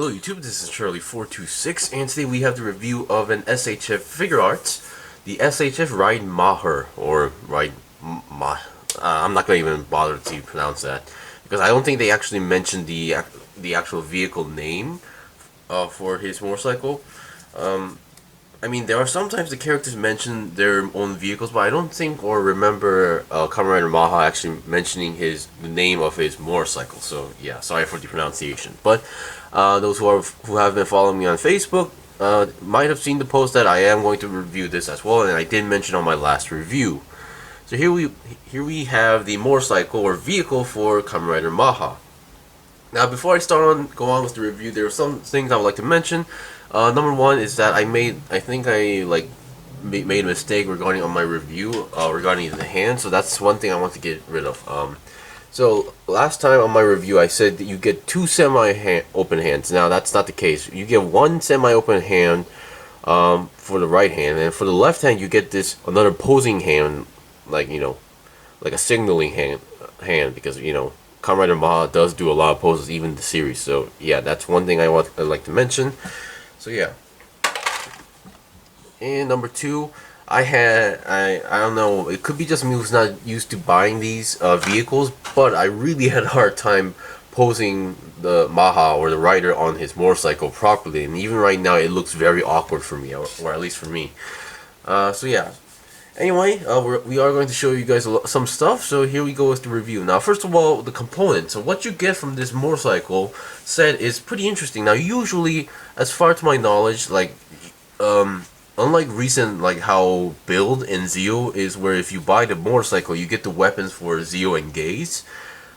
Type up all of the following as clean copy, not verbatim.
Hello YouTube, this is Charlie426, and today we have the review of an SHF figure arts, the SHF Ride Macher, or Ride Mach. I'm not going to even bother to pronounce that, because I don't think they actually mentioned the actual vehicle name for his motorcycle. I mean, there are sometimes the characters mention their own vehicles, but I don't think or remember Kamen Rider Mach actually mentioning the name of his motorcycle. So yeah, sorry for the pronunciation. But those who have been following me on Facebook might have seen the post that I am going to review this as well, and I did mention on my last review. So here we have the motorcycle or vehicle for Kamen Rider Mach. Now, before I go on with the review, there are some things I would like to mention. Number one is that I think I made a mistake regarding on my review regarding the hand. So that's one thing I want to get rid of. So last time on my review, I said that you get two semi-open hands. Now that's not the case. You get one semi-open hand for the right hand, and for the left hand, you get another posing hand, like a signaling hand, because Kamen Rider Mach does do a lot of poses, even the series. So yeah, that's one thing I'd like to mention. So yeah. And number two, I don't know, it could be just me who's not used to buying these vehicles, but I really had a hard time posing the Mach or the rider on his motorcycle properly, and even right now it looks very awkward for me, or at least for me. So yeah. Anyway, we are going to show you guys some stuff, so here we go with the review. Now, first of all, the components. So what you get from this motorcycle set is pretty interesting. Now, usually, as far to my knowledge, unlike recent, how Build in Zeo is where if you buy the motorcycle, you get the weapons for Zeo and Gaze.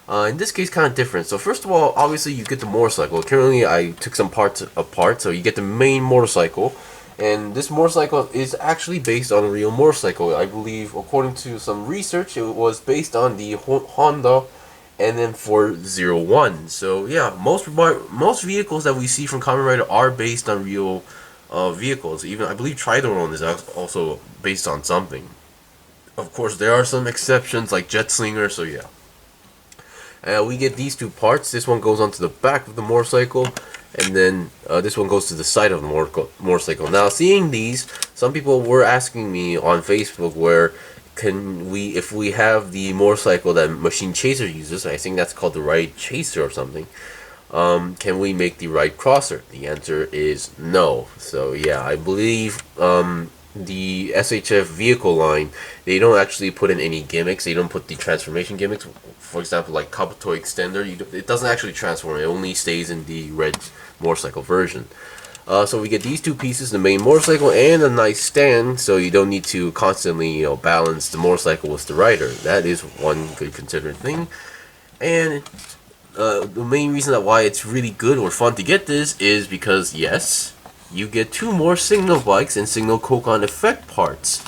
In this case, kind of different. So first of all, obviously, you get the motorcycle. Currently, I took some parts apart, so you get the main motorcycle. And this motorcycle is actually based on a real motorcycle. I believe, according to some research, it was based on the Honda NM401. So yeah, most vehicles that we see from Kamen Rider are based on real vehicles. Even I believe Tridoron is also based on something. Of course, there are some exceptions like Jet Slinger. So yeah, we get these two parts. This one goes onto the back of the motorcycle, and then this one goes to the side of the motorcycle. Now, seeing these, some people were asking me on Facebook, if we have the motorcycle that Machine Chaser uses, I think that's called the Ride Chaser or something, can we make the Ride Crosser? The answer is no. So yeah, I believe the SHF vehicle line, they don't actually put in any gimmicks. They don't put the transformation gimmicks. For example, like Kabuto Extender, it doesn't actually transform. It only stays in the red motorcycle version. So we get these two pieces, the main motorcycle and a nice stand, so you don't need to constantly balance the motorcycle with the rider. That is one good considered thing. And the main reason why it's really good or fun to get this is because, yes, you get two more signal bikes and signal koukan effect parts.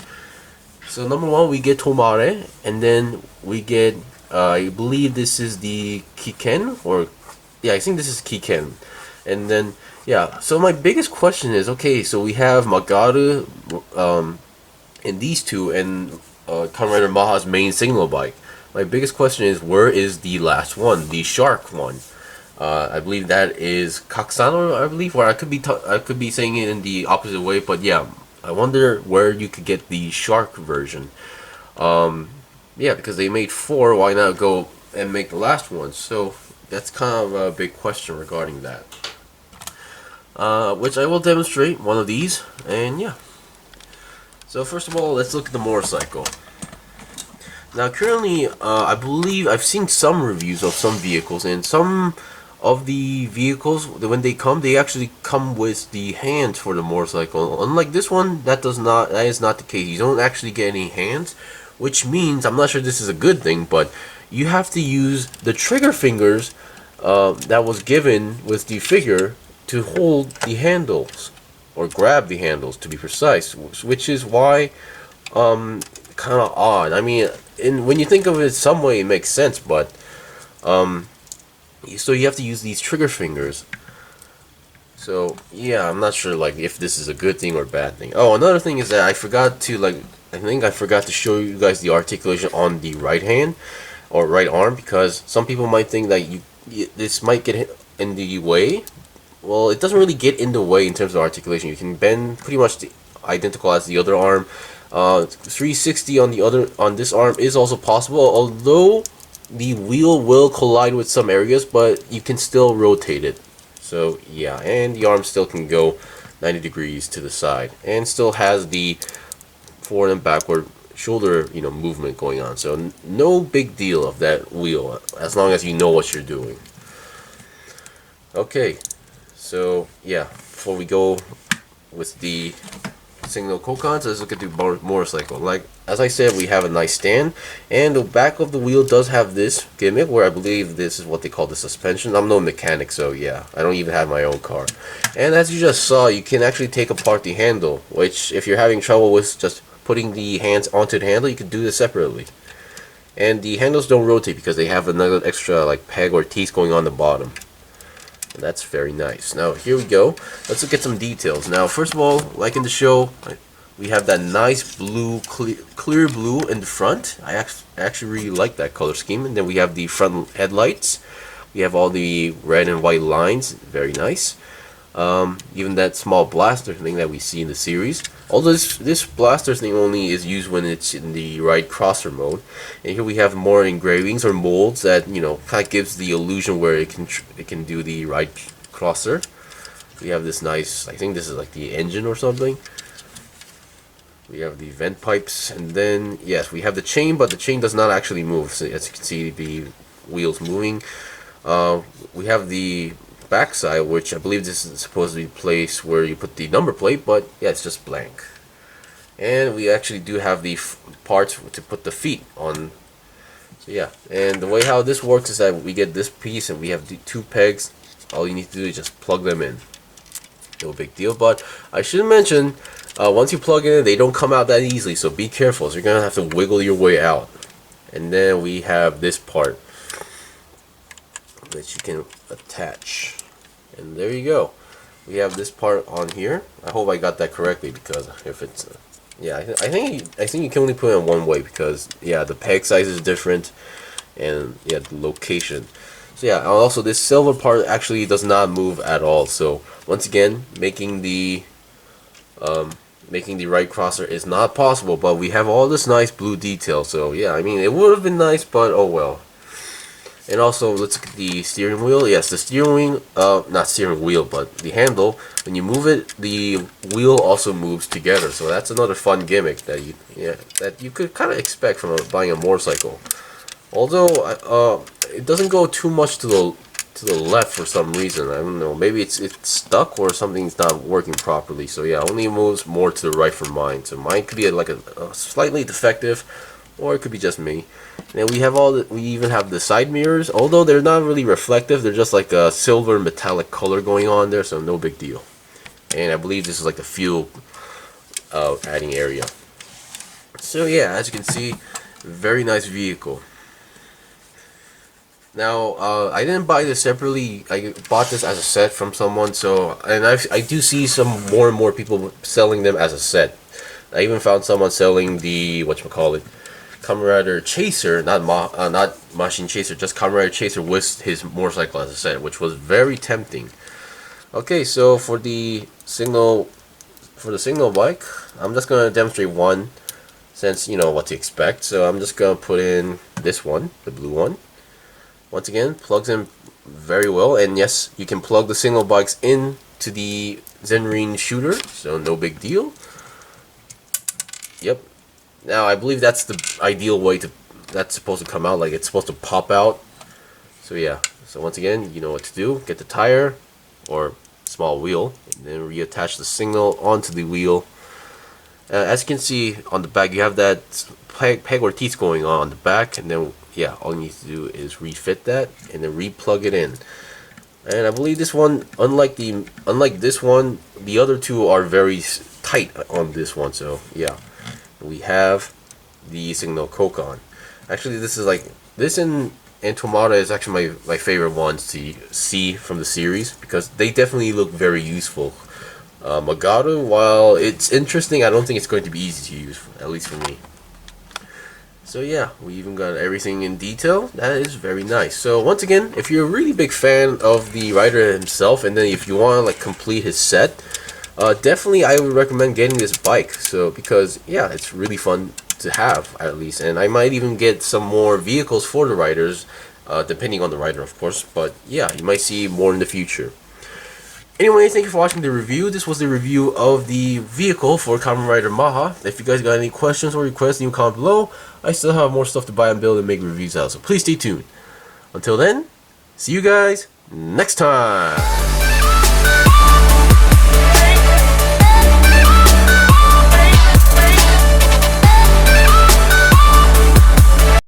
So number one, we get Tomare, and then we get, I believe this is the Kiken, or yeah, I think this is Kiken. And then yeah, so my biggest question is, okay, so we have Magaru and these two, and Kamen Rider Mach's main signal bike. My biggest question is, where is the last one, the shark one? I believe that is Kaksano, I believe, or I could be saying it in the opposite way, but yeah, I wonder where you could get the shark version. Yeah, because they made 4, why not go and make the last one? So that's kind of a big question regarding that. Which I will demonstrate one of these, and yeah. So first of all, let's look at the motorcycle. Now currently, I believe I've seen some reviews of some vehicles, and some of the vehicles, when they actually come with the hands for the motorcycle. Unlike this one, that is not the case. You don't actually get any hands, which means, I'm not sure this is a good thing, but you have to use the trigger fingers that was given with the figure to hold the handles, or grab the handles to be precise, which is why kind of odd. I mean, when you think of it some way, it makes sense, but so you have to use these trigger fingers. So yeah, I'm not sure if this is a good thing or bad thing. Oh, another thing is that I forgot to show you guys the articulation on the right hand or right arm, because some people might think that this might get in the way well, it doesn't really get in the way in terms of articulation. You can bend pretty much identical as the other arm. 360 on the other on this arm is also possible, although the wheel will collide with some areas, but you can still rotate it. So yeah, and the arm still can go 90 degrees to the side, and still has the forward and backward shoulder, movement going on. So no big deal of that wheel, as long as you know what you're doing. Okay, so yeah, before we go with the signal koukans, let's look at the motorcycle. Like as I said, we have a nice stand, and the back of the wheel does have this gimmick where I believe this is what they call the suspension. I'm no mechanic, so yeah, I don't even have my own car. And as you just saw, you can actually take apart the handle, which if you're having trouble with just putting the hands onto the handle, you can do this separately. And the handles don't rotate because they have another extra like peg or teeth going on the bottom. And that's very nice. Now here we go. Let's look at some details. Now first of all, like in the show, we have that nice blue, clear blue in the front. I actually really like that color scheme. And then we have the front headlights. We have all the red and white lines. Very nice. Even that small blaster thing that we see in the series. Although this blaster thing only is used when it's in the Ride Crosser mode. And here we have more engravings or molds that kind of gives the illusion where it can do the Ride Crosser. We have this nice, I think this is like the engine or something. We have the vent pipes, and then yes, we have the chain, but the chain does not actually move. So as you can see, the wheels moving. We have the backside, which I believe this is supposed to be the place where you put the number plate, but yeah, it's just blank. And we actually do have the parts to put the feet on. So yeah, and the way how this works is that we get this piece and we have the two pegs. All you need to do is just plug them in. No big deal, but I should mention, once you plug in, they don't come out that easily, so be careful. So you're gonna have to wiggle your way out. And then we have this part that you can attach, and there you go. We have this part on here. I hope I got that correctly, because if it's yeah, I think you can only put it in one way, because yeah, the peg size is different, and yeah, the location. So yeah, also this silver part actually does not move at all. So once again, making the right crosser is not possible, but we have all this nice blue detail. So yeah, I mean, it would have been nice, but oh well. And also, let's look at the steering wheel. Yes, the steering wheel, not steering wheel, but the handle, when you move it, the wheel also moves together. So that's another fun gimmick that you could kind of expect from buying a motorcycle. Although it doesn't go too much to the left for some reason. I don't know. Maybe it's stuck or something's not working properly. So yeah, only moves more to the right for mine. So mine could be like a slightly defective, or it could be just me. And we have we even have the side mirrors, although they're not really reflective. They're just like a silver metallic color going on there, so no big deal. And I believe this is like the fuel adding area. So yeah, as you can see, very nice vehicle. Now, I didn't buy this separately. I bought this as a set from someone. So, and I do see some more and more people selling them as a set. I even found someone selling the whatchamacallit, Kamen Rider Chaser, not Machine Chaser, just Kamen Rider Chaser with his motorcycle as a set, which was very tempting. Okay, so for the signal bike, I'm just gonna demonstrate one, since you know what to expect. So I'm just gonna put in this one, the blue one. Once again, plugs in very well, and yes, you can plug the signal bikes into the Zenrin shooter, so no big deal. Yep. Now I believe that's the ideal way that's supposed to come out, like it's supposed to pop out. So yeah, so once again, you know what to do. Get the tire or small wheel, and then reattach the signal onto the wheel. As you can see on the back, you have that peg or teeth going on the back, and then yeah, all you need to do is refit that and then re-plug it in. And I believe this one, unlike this one, the other two are very tight on this one. So yeah, we have the signal koukan. Actually, this is like this and Tomata is actually my favorite ones to see from the series, because they definitely look very useful. Magaru, while it's interesting, I don't think it's going to be easy to use, at least for me. So yeah, we even got everything in detail. That is very nice. So once again, if you're a really big fan of the rider himself, and then if you want to like complete his set, definitely I would recommend getting this bike. So because yeah, it's really fun to have at least, and I might even get some more vehicles for the riders, depending on the rider of course. But yeah, you might see more in the future. Anyway, thank you for watching the review. This was the review of the vehicle for Kamen Rider Mach. If you guys got any questions or requests, leave a comment below. I still have more stuff to buy and build and make reviews out, so please stay tuned. Until then, see you guys next time.